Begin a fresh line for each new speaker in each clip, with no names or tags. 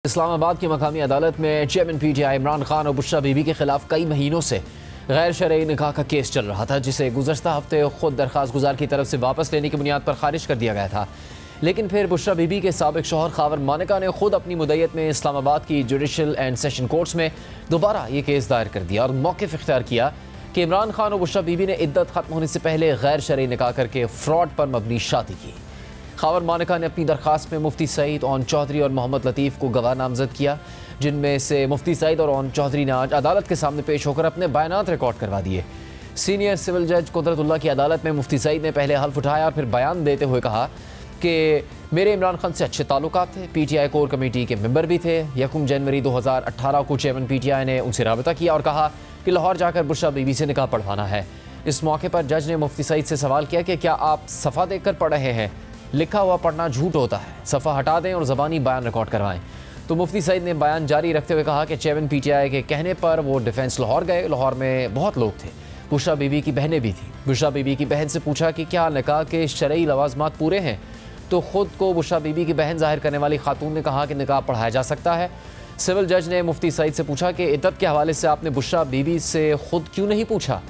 इस्लामाबाद की मकामी अदालत में चेयरमैन पीटीआई इमरान खान और बुशरा बीबी के खिलाफ कई महीनों से गैर शरई निकाह का केस चल रहा था, जिसे गुज़श्ता हफ्ते खुद दरख्वास्त गुजार की तरफ से वापस लेने की बुनियाद पर खारिज कर दिया गया था। लेकिन फिर बुशरा बीबी के साबिक शौहर खावर मानिका ने खुद अपनी मुद्दत में इस्लामाबाद की जुडिशल एंड सेशन कोर्ट्स में दोबारा ये केस दायर कर दिया और मौक़िफ़ इख्तियार किया कि इमरान खान और बुशरा बीबी ने इद्दत ख़त्म होने से पहले गैर शरई निकाह करके फ्रॉड पर मबनी शादी की। खावर मानिका ने अपनी दरख्वास्त में मुफ्ती सईद, ओन चौधरी और मोहम्मद लतीफ़ को गवाह नामजद किया, जिनमें से मुफ्ती सईद और ओन चौधरी ने आज अदालत के सामने पेश होकर अपने बयानात रिकॉर्ड करवा दिए। सीनियर सिविल जज कुदरतुल्लाह की अदालत में मुफ्ती सईद ने पहले हल्फ उठाया और फिर बयान देते हुए कहा कि मेरे इमरान खान से अच्छे ताल्लुकात थे, पीटीआई कोर कमेटी के मेंबर भी थे। 1 जनवरी 2018 को चेयरमैन पीटीआई ने उनसे राबता किया और कहा कि लाहौर जाकर बुशरा बीबी से निकाह पढ़वाना है। इस मौके पर जज ने मुफ्ती सईद से सवाल किया कि क्या आप सफ़ा देख कर पढ़ रहे हैं? लिखा हुआ पढ़ना झूठ होता है, सफ़ा हटा दें और ज़बानी बयान रिकॉर्ड करवाएं। तो मुफ्ती सईद ने बयान जारी रखते हुए कहा कि चेयरमैन पीटीआई के कहने पर वो डिफेंस लाहौर गए। लाहौर में बहुत लोग थे, बुशरा बीबी की बहनें भी थीं। बुशरा बीबी की बहन से पूछा कि क्या निकाह के शरई लवाजमात पूरे हैं, तो ख़ुद को बुशरा बीबी की बहन जाहिर करने वाली खातून ने कहा कि निकाह पढ़ाया जा सकता है। सिविल जज ने मुफ्ती सईद से पूछा कि इद्दत के हवाले से आपने बुशरा बीबी से ख़ुद क्यों नहीं पूछा,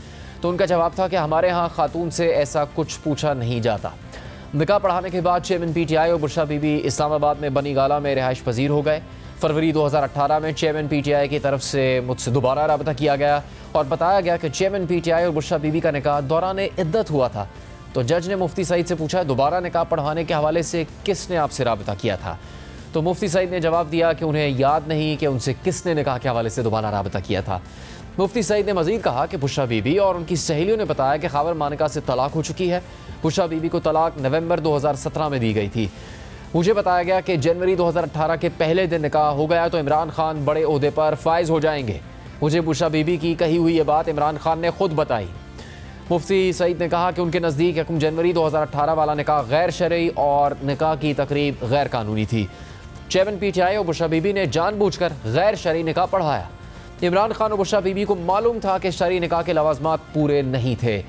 तो उनका जवाब था कि हमारे यहाँ खातून से ऐसा कुछ पूछा नहीं जाता। निकाह पढ़ाने के बाद चेयरमैन पीटीआई और बुशरा बीबी इस्लामाबाद में बनी गाला में रिहाइश पजीर हो गए। फरवरी 2018 में चेयरमैन पीटीआई की तरफ से मुझसे दोबारा रब्ता किया गया और बताया गया कि चेयरमैन पीटीआई और बुशरा बीबी का निकाह दौरान इद्दत हुआ था। तो जज ने मुफ्ती सईद से पूछा, दोबारा निकाह पढ़वाने के हवाले से किसने आपसे रब्ता किया था? तो मुफ्ती सईद ने जवाब दिया कि उन्हें याद नहीं कि उनसे किसने निकाह के हवाले से दोबारा रब्ता किया था। मुफ्ती सईद ने मजीद कहा कि बुशरा बीबी और उनकी सहेलियों ने बताया कि खावर मानिका से तलाक हो चुकी है। बुशरा बीबी को तलाक नवंबर 2017 में दी गई थी। मुझे बताया गया कि जनवरी 2018 के पहले दिन निकाह हो गया तो इमरान खान बड़े ओहदे पर फायज हो जाएंगे। मुझे बुशरा बीबी की कही हुई ये बात इमरान खान ने खुद बताई। मुफ्ती सईद ने कहा कि उनके नज़दीक 1 जनवरी 2018 वाला निकाह गैर शरई और निकाह की तकरीब गैर कानूनी थी। चेयरमैन पीटीआई और बुशरा बीबी ने जानबूझकर गैर शरई निकाह पढ़ाया। इमरान खान और बुशरा बीबी को मालूम था कि शरई निकाह के लवाजमात पूरे नहीं थे।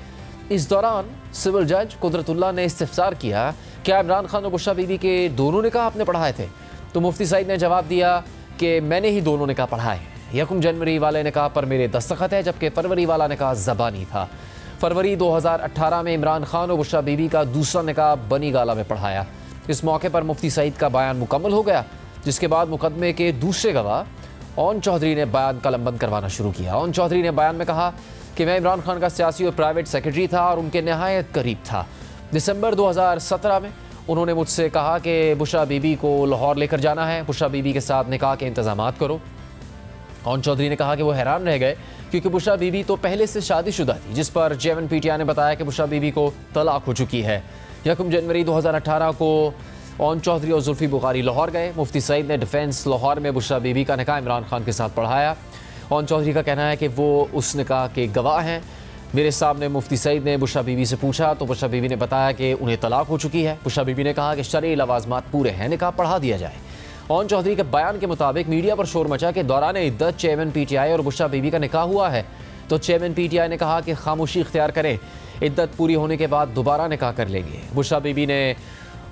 इस दौरान सिविल जज कुदरतुल्लाह ने इस्तिफसार किया, क्या इमरान खान और बुशरा बीबी के दोनों निकाह आपने पढ़ाए थे? तो मुफ्ती सईद ने जवाब दिया कि मैंने ही दोनों निकाह पढ़ाए। 1 जनवरी वाले निकाह पर मेरे दस्तखत है, जबकि फरवरी वाला निकाह ज़बानी था। फरवरी 2018 में इमरान खान और बुशरा बीबी का दूसरा निकाह बनी गाला में पढ़ाया। इस मौके पर मुफ्ती सईद का बयान मुकम्मल हो गया, जिसके बाद मुकदमे के दूसरे गवाह ओन चौधरी ने बयान कलमबंद करवाना शुरू किया। ओन चौधरी ने बयान में कहा कि मैं इमरान खान का सियासी और प्राइवेट सेक्रेटरी था और उनके नहायत करीब था। दिसंबर 2017 में उन्होंने मुझसे कहा कि बुशरा बीबी को लाहौर लेकर जाना है, बुशरा बीबी के साथ निकाह के इंतजामात करो। ओन चौधरी ने कहा कि वो हैरान रह गए क्योंकि बुशरा बीबी तो पहले से शादीशुदा थी, जिस पर चेयरमैन पीटीआई ने बताया कि बुशरा बीबी को तलाक हो चुकी है। 1 जनवरी 2018 को ओन चौधरी और जुल्फी बुखारी लाहौर गए। मुफ्ती सईद ने डिफेंस लाहौर में बुशरा बीबी का निकाह इमरान खान के साथ पढ़ाया। ओन चौधरी का कहना है कि वो उस निकाह के गवाह हैं। मेरे सामने मुफ्ती सईद ने बुशरा बीबी से पूछा तो बुशरा बीबी ने बताया कि उन्हें तलाक हो चुकी है। बुशरा बीबी ने कहा कि शरई लवाजमात पूरे हैं, निकाह पढ़ा दिया जाए। ओन चौधरी के बयान के मुताबिक मीडिया पर शोर मचा के दौरान इद्दत चेयरमैन पीटीआई और बुशरा बीबी का निकाह हुआ है। तो चेयरमैन पीटीआई ने कहा कि खामोशी इख्तियार करें, इद्दत पूरी होने के बाद दोबारा निकाह कर लेंगे। बुशरा बीबी ने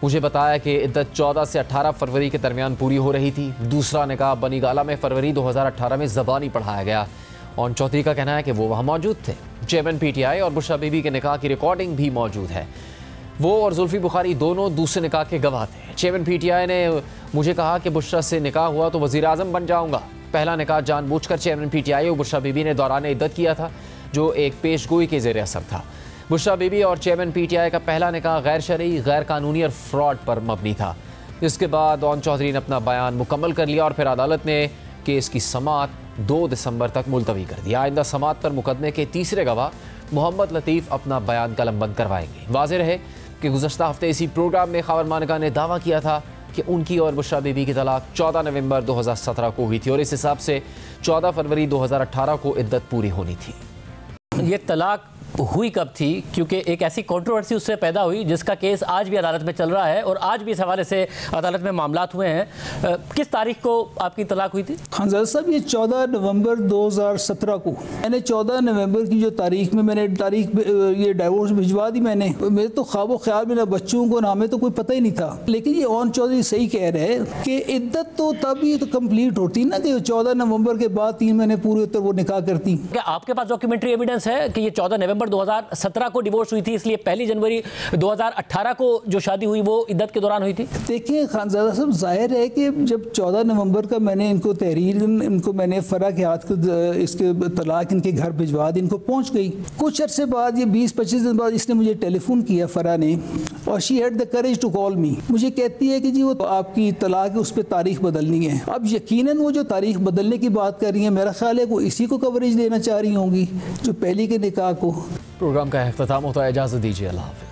मुझे बताया कि इद्दत 14 से 18 फरवरी के दरमियान पूरी हो रही थी। दूसरा निकाह बनी गाला में फरवरी 2018 में ज़बानी पढ़ाया गया। ओन चौधरी का कहना है कि वो वहाँ मौजूद थे। चेयरमैन पीटीआई और बुशरा बीबी के निकाह की रिकॉर्डिंग भी मौजूद है। वो और जुल्फी बुखारी दोनों दूसरे निकाह के गवाह थे। चेयरमैन पीटीआई ने मुझे कहा कि बुशरा से निकाह हुआ तो वज़ीर आज़म बन जाऊँगा। पहला निकाह जानबूझकर चेयरमैन पीटीआई और बुशरा बीबी ने दौरान इद्दत किया था, जो एक पेशगोई के ज़ेर असर था। बुशरा बीबी और चेयरमैन पीटीआई का पहला निकाह गैर शरई, गैर कानूनी और फ्रॉड पर मबनी था। इसके बाद ओन चौधरी ने अपना बयान मुकम्मल कर लिया और फिर अदालत ने केस की समाअत 2 दिसंबर तक मुलतवी कर दिया। आइंदा समाअत पर मुकदमे के तीसरे गवाह मोहम्मद लतीफ़ अपना बयान कलमबंद करवाएंगे। वाज़ेह रहे कि गुज़श्ता हफ्ते इसी प्रोग्राम में खावर मानिका ने दावा किया था कि उनकी और बुशरा बीबी की तलाक 14 नवंबर 2017 को हुई थी और इस हिसाब से 14 फरवरी 2018 को इद्दत पूरी होनी थी।
ये तलाक हुई कब थी, क्योंकि एक ऐसी कंट्रोवर्सी उससे पैदा हुई जिसका केस आज भी अदालत में चल रहा है और आज भी इस हवाले से अदालत में मामलात हुए हैं। किस तारीख को आपकी तलाक हुई थी?
खानजादा साहब, ये 14 नवंबर 2017 को मैंने 14 नवंबर की जो तारीख में मैंने ये डाइवोर्स भिजवा दी। मैंने मेरे तो ख्वाबो ख्याल में ना बच्चों को ना हमें तो कोई पता ही नहीं था। लेकिन ये ओन चौधरी सही कह रहे हैं कि इद्दत तो तभी तो कंप्लीट होती ना कि 14 नवंबर के बाद 3 महीने पूरे होते वो निकाह करती।
क्या आपके पास डॉक्यूमेंट्री एविडेंस है कि ये 14 नवंबर 2017 को डिवोर्स हुई थी, इसलिए 1 जनवरी 2018 को जो शादी हुई वो इद्दत के दौरान हुई थी?
देखिए खानजादा साहब, जाहिर है कि जब 14 नवंबर का मैंने इनको मैंने फरा के हाथ को इसके तलाक इनके घर भिजवा दी, इनको पहुंच गई। कुछ अरसे बाद, ये 20-25 दिन बाद इसने मुझे टेलीफोन किया, फरा ने, और she had the courage to call me. मुझे कहती है कि जी वो आपकी तलाक है, उस पर तारीख बदलनी है। अब यकीनन वो जो तारीख बदलने की बात कर रही है, मेरा ख्याल है वो इसी को कवरेज देना चाह रही होंगी, जो पहले के निकाह को।
प्रोग्राम का इख्तिताम होता है, इजाज़त दीजिए, अल्लाह हाफ़िज़।